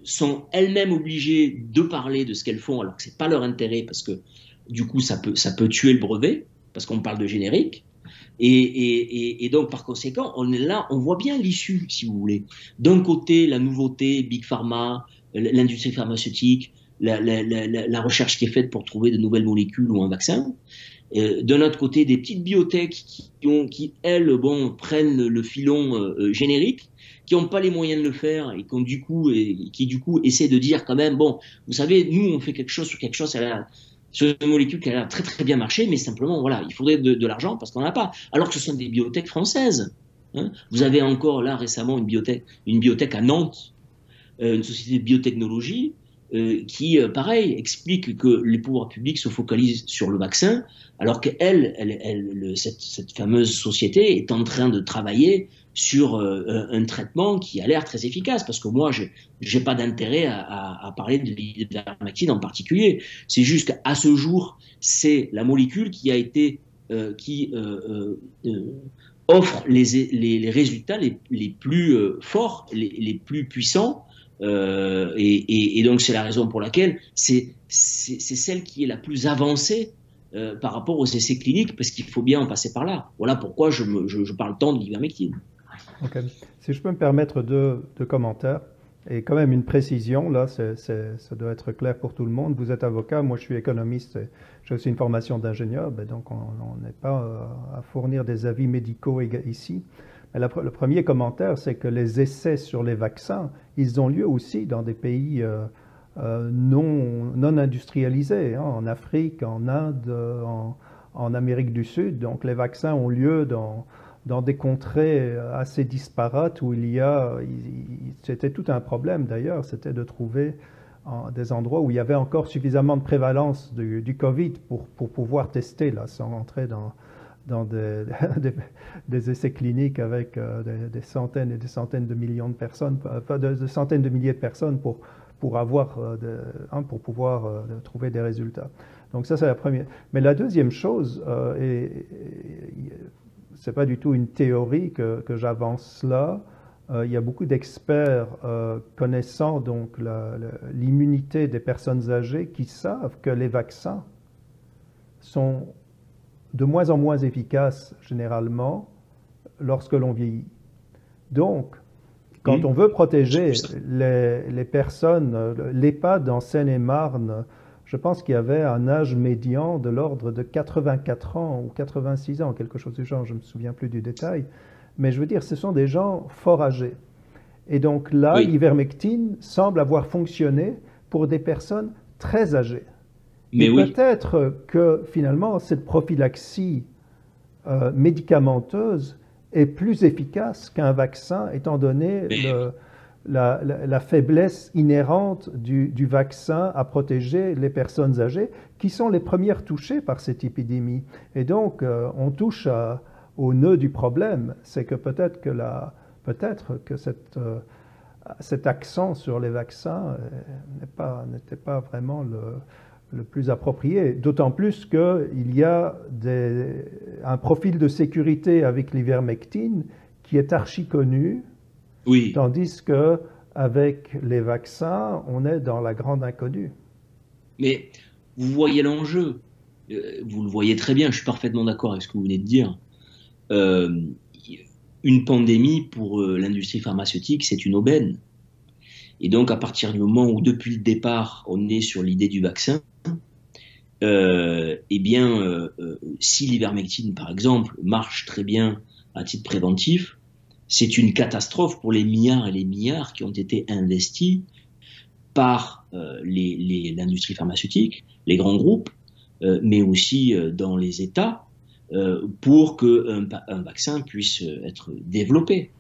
sont elles-mêmes obligées de parler de ce qu'elles font, alors que ce n'est pas leur intérêt, parce que du coup, ça peut tuer le brevet, parce qu'on parle de générique. Et donc, par conséquent, on est là, on voit bien l'issue, si vous voulez. D'un côté, la nouveauté, Big Pharma, l'industrie pharmaceutique, la recherche qui est faite pour trouver de nouvelles molécules ou un vaccin. D'un autre côté, des petites biotech qui elles, prennent le filon générique, qui n'ont pas les moyens de le faire et qui du coup essaient de dire quand même, bon, vous savez, nous on fait quelque chose sur sur une molécule qui a très très bien marché, mais simplement voilà, il faudrait de l'argent parce qu'on n'en a pas. Alors que ce sont des biotech françaises. Hein. Vous avez encore là récemment une biotech à Nantes, une société de biotechnologie. Qui, pareil, explique que les pouvoirs publics se focalisent sur le vaccin, alors que cette fameuse société est en train de travailler sur un traitement qui a l'air très efficace, parce que moi, j'ai pas d'intérêt à parler de l'ivermectine en particulier. C'est juste qu'à ce jour, c'est la molécule qui offre les résultats les plus forts, les plus puissants. Et donc c'est la raison pour laquelle c'est celle qui est la plus avancée par rapport aux essais cliniques, parce qu'il faut bien en passer par là. Voilà pourquoi je parle tant de l'ivermectine. Ok. Si je peux me permettre deux commentaires, et quand même une précision, là, ça doit être clair pour tout le monde. Vous êtes avocat, moi je suis économiste, j'ai aussi une formation d'ingénieur, donc on n'est pas à fournir des avis médicaux ici. Le premier commentaire, c'est que les essais sur les vaccins, ils ont lieu aussi dans des pays non industrialisés, hein, en Afrique, en Inde, en Amérique du Sud. Donc les vaccins ont lieu dans des contrées assez disparates où c'était tout un problème d'ailleurs, c'était de trouver des endroits où il y avait encore suffisamment de prévalence du Covid pour pouvoir tester, là, sans rentrer dans des essais cliniques avec des centaines et des centaines de millions de personnes, enfin de centaines de milliers de personnes pour avoir, pour pouvoir trouver des résultats. Donc ça, c'est la première. Mais la deuxième chose, c'est pas du tout une théorie que j'avance là. Il y a beaucoup d'experts connaissant donc l'immunité des personnes âgées qui savent que les vaccins sont de moins en moins efficaces généralement lorsque l'on vieillit. Donc, quand on veut protéger les personnes, l'EHPAD en Seine-et-Marne, je pense qu'il y avait un âge médian de l'ordre de 84 ans ou 86 ans, quelque chose du genre, je ne me souviens plus du détail. Mais je veux dire, ce sont des gens fort âgés. Et donc là, l'ivermectine semble avoir fonctionné pour des personnes très âgées. Mais peut-être que finalement, cette prophylaxie médicamenteuse est plus efficace qu'un vaccin, étant donné la faiblesse inhérente du vaccin à protéger les personnes âgées, qui sont les premières touchées par cette épidémie. Et donc, on touche au nœud du problème, c'est que peut-être que cet accent sur les vaccins n'était pas vraiment le plus approprié, d'autant plus qu'il y a un profil de sécurité avec l'ivermectine qui est archi connu, tandis qu'avec les vaccins, on est dans la grande inconnue. Mais vous voyez l'enjeu, vous le voyez très bien, je suis parfaitement d'accord avec ce que vous venez de dire. Une pandémie pour l'industrie pharmaceutique, c'est une aubaine. Et donc, à partir du moment où, depuis le départ, on est sur l'idée du vaccin, si l'ivermectine, par exemple, marche très bien à titre préventif, c'est une catastrophe pour les milliards et les milliards qui ont été investis par l'industrie pharmaceutique, les grands groupes, mais aussi dans les États, pour qu'un vaccin puisse être développé.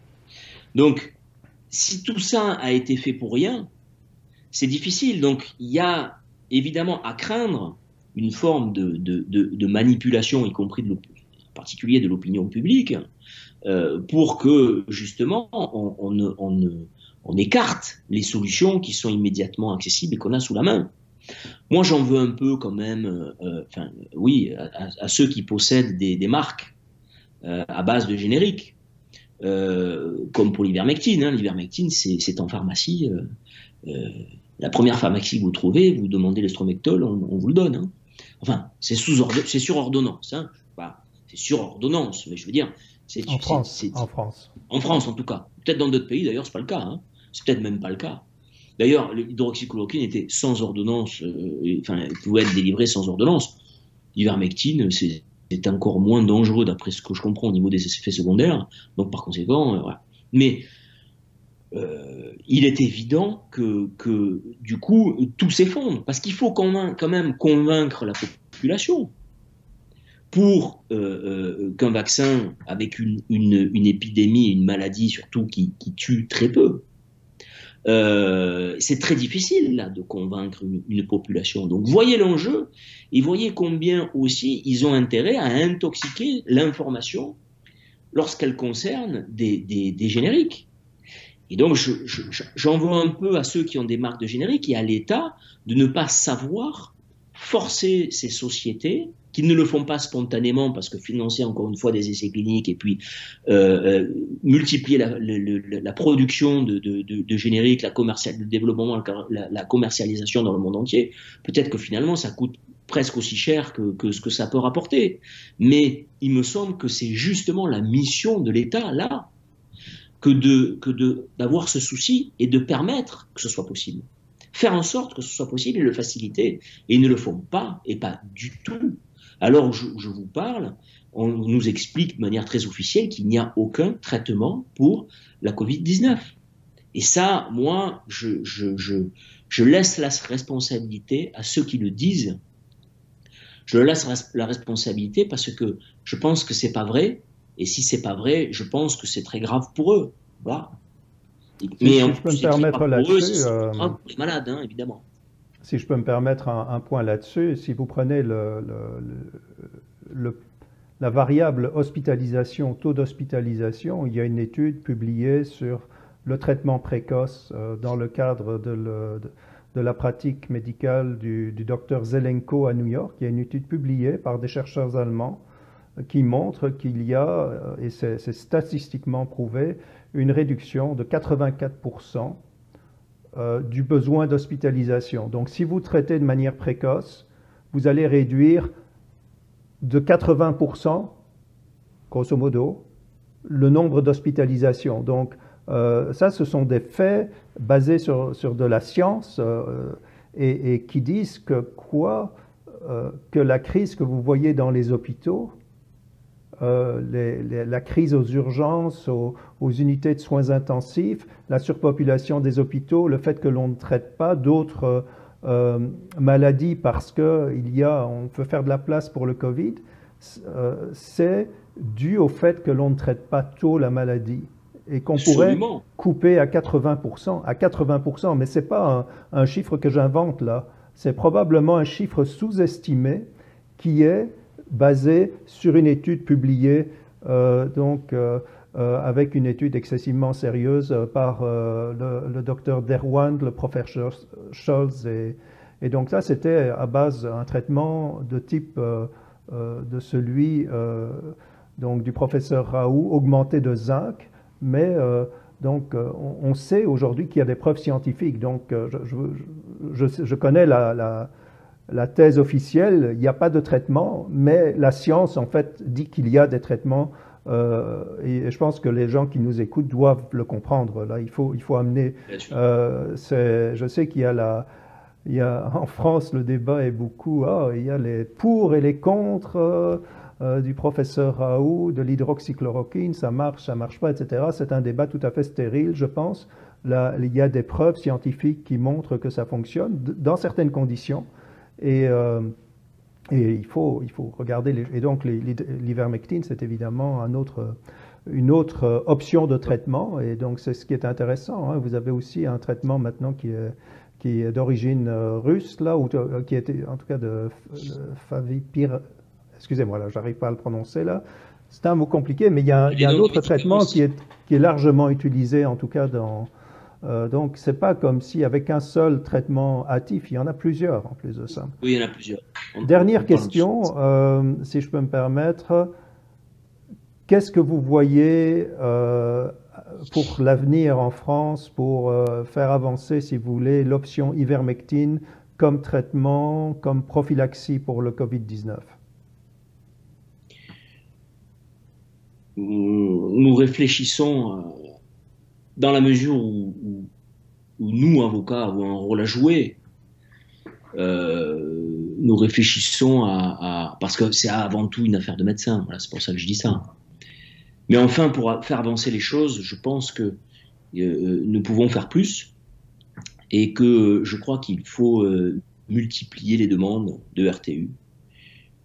Donc, si tout ça a été fait pour rien, c'est difficile. Donc, il y a évidemment à craindre une forme de manipulation, y compris en particulier de l'opinion publique, pour que justement on écarte les solutions qui sont immédiatement accessibles et qu'on a sous la main. Moi, j'en veux un peu quand même, à ceux qui possèdent des marques à base de génériques, comme pour l'ivermectine. L'ivermectine, c'est en pharmacie. La première pharmacie que vous trouvez, vous demandez l'estromectol, on vous le donne. Enfin, c'est sur ordonnance. C'est sur ordonnance, mais je veux dire, en France. En France, en tout cas. Peut-être dans d'autres pays, d'ailleurs, c'est pas le cas. C'est peut-être même pas le cas. D'ailleurs, l'hydroxychloroquine était sans ordonnance, pouvait être délivré sans ordonnance. L'ivermectine, c'est encore moins dangereux, d'après ce que je comprends au niveau des effets secondaires. Donc, par conséquent, voilà. Mais il est évident que du coup, tout s'effondre. Parce qu'il faut quand même convaincre la population pour qu'un vaccin, avec une épidémie, une maladie surtout qui tue très peu, c'est très difficile là de convaincre une population. Donc voyez l'enjeu et voyez combien aussi ils ont intérêt à intoxiquer l'information lorsqu'elle concerne des génériques. Et donc j'en veux un peu à ceux qui ont des marques de génériques et à l'État de ne pas savoir forcer ces sociétés qui ne le font pas spontanément parce que financer encore une fois des essais cliniques et puis multiplier la production de génériques, le développement, la commercialisation dans le monde entier, peut-être que finalement ça coûte presque aussi cher que ce que ça peut rapporter. Mais il me semble que c'est justement la mission de l'État là d'avoir ce souci et de permettre que ce soit possible. Faire en sorte que ce soit possible et le faciliter. Et ils ne le font pas, et pas du tout. Alors je vous parle, on nous explique de manière très officielle qu'il n'y a aucun traitement pour la Covid-19. Et ça, moi, je laisse la responsabilité à ceux qui le disent. Je laisse la responsabilité parce que je pense que c'est pas vrai. Et si c'est pas vrai, je pense que c'est très grave pour eux. Voilà. Mais si je peux me permettre là-dessus, c'est grave pour les malades, évidemment. Si je peux me permettre un point là-dessus, si vous prenez la variable hospitalisation, taux d'hospitalisation, il y a une étude publiée sur le traitement précoce dans le cadre de la pratique médicale du docteur Zelenko à New York. Il y a une étude publiée par des chercheurs allemands qui montre qu'il y a, et c'est statistiquement prouvé, une réduction de 84% du besoin d'hospitalisation. Donc si vous traitez de manière précoce, vous allez réduire de 80%, grosso modo, le nombre d'hospitalisations. Donc ça, ce sont des faits basés sur de la science et qui disent que la crise que vous voyez dans les hôpitaux, la crise aux urgences, aux unités de soins intensifs, la surpopulation des hôpitaux, le fait que l'on ne traite pas d'autres maladies parce on peut faire de la place pour le Covid, c'est dû au fait que l'on ne traite pas tôt la maladie et qu'on pourrait couper à 80%, mais ce n'est pas un chiffre que j'invente là, c'est probablement un chiffre sous-estimé qui est basé sur une étude publiée, avec une étude excessivement sérieuse par le docteur Derwand, le professeur Scholz. Et donc là, c'était à base d'un traitement de type de celui du professeur Raoult, augmenté de zinc, mais on sait aujourd'hui qu'il y a des preuves scientifiques. Donc je connais la thèse officielle, il n'y a pas de traitement, mais la science, en fait, dit qu'il y a des traitements et je pense que les gens qui nous écoutent doivent le comprendre. Là, il faut amener... je sais qu'il y a en France, le débat est beaucoup... il y a les pour et les contre du professeur Raoult, de l'hydroxychloroquine, ça marche pas, etc. C'est un débat tout à fait stérile, je pense. Là, il y a des preuves scientifiques qui montrent que ça fonctionne dans certaines conditions. Et il faut regarder. Et donc, l'ivermectine, c'est évidemment une autre option de traitement. Et donc, c'est ce qui est intéressant. Vous avez aussi un traitement maintenant qui est d'origine russe, là, ou qui était en tout cas de Favipir. Excusez-moi, là, j'arrive pas à le prononcer là. C'est un mot compliqué, mais il y a un autre traitement qui est largement utilisé, en tout cas dans. Donc, c'est pas comme si avec un seul traitement hâtif, il y en a plusieurs en plus de ça. Oui, il y en a plusieurs. Dernière question, si je peux me permettre. Qu'est-ce que vous voyez pour l'avenir en France pour faire avancer, si vous voulez, l'option ivermectine comme traitement, comme prophylaxie pour le Covid-19? Nous réfléchissons dans la mesure où nous, avocats, avons un rôle à jouer. Nous réfléchissons parce que c'est avant tout une affaire de médecin. Voilà, c'est pour ça que je dis ça. Mais enfin, pour faire avancer les choses, je pense que nous pouvons faire plus et que je crois qu'il faut multiplier les demandes de RTU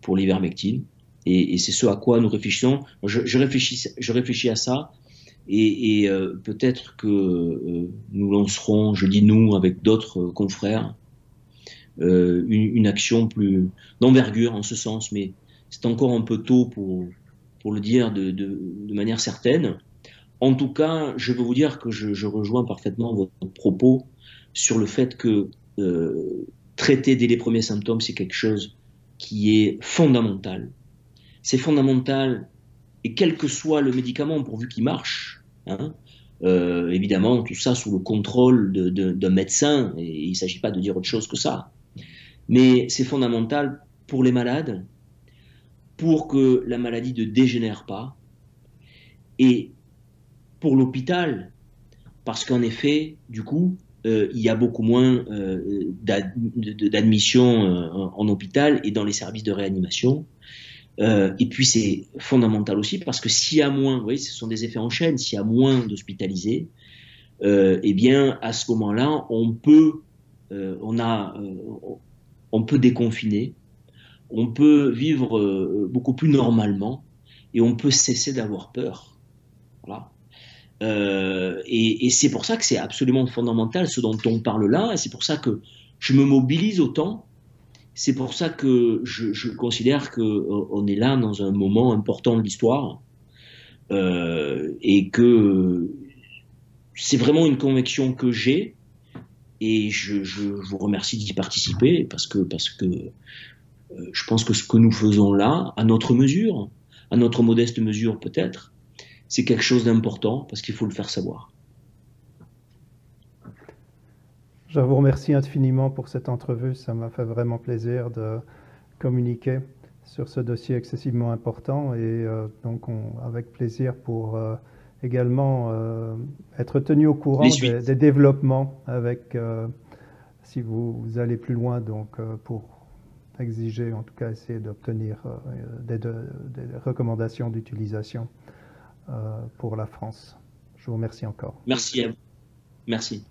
pour l'ivermectine. Et c'est ce à quoi nous réfléchissons. Je réfléchis à ça et peut-être que nous lancerons, je dis nous, avec d'autres confrères, une action plus d'envergure en ce sens, mais c'est encore un peu tôt pour le dire de manière certaine. En tout cas, je veux vous dire que je rejoins parfaitement votre propos sur le fait que traiter dès les premiers symptômes, c'est quelque chose qui est fondamental. C'est fondamental, et quel que soit le médicament, pourvu qu'il marche, évidemment, tout ça sous le contrôle d'un médecin, et il ne s'agit pas de dire autre chose que ça. Mais c'est fondamental pour les malades, pour que la maladie ne dégénère pas, et pour l'hôpital, parce qu'en effet, du coup, il y a beaucoup moins d'admissions en hôpital et dans les services de réanimation. Et puis c'est fondamental aussi parce que s'il y a moins, vous voyez, ce sont des effets en chaîne, s'il y a moins d'hospitalisés, eh bien à ce moment-là, on peut déconfiner, on peut vivre beaucoup plus normalement et on peut cesser d'avoir peur. Voilà. Et c'est pour ça que c'est absolument fondamental ce dont on parle là, et c'est pour ça que je me mobilise autant C'est pour ça que je considère qu'on est là dans un moment important de l'histoire et que c'est vraiment une conviction que j'ai et je vous remercie d'y participer parce que je pense que ce que nous faisons là, à notre mesure, à notre modeste mesure peut-être, c'est quelque chose d'important parce qu'il faut le faire savoir. Je vous remercie infiniment pour cette entrevue. Ça m'a fait vraiment plaisir de communiquer sur ce dossier excessivement important et donc avec plaisir pour également être tenu au Les courant suites. des développements avec si vous allez plus loin donc pour exiger, en tout cas essayer d'obtenir des recommandations d'utilisation pour la France. Je vous remercie encore. Merci à vous. Merci.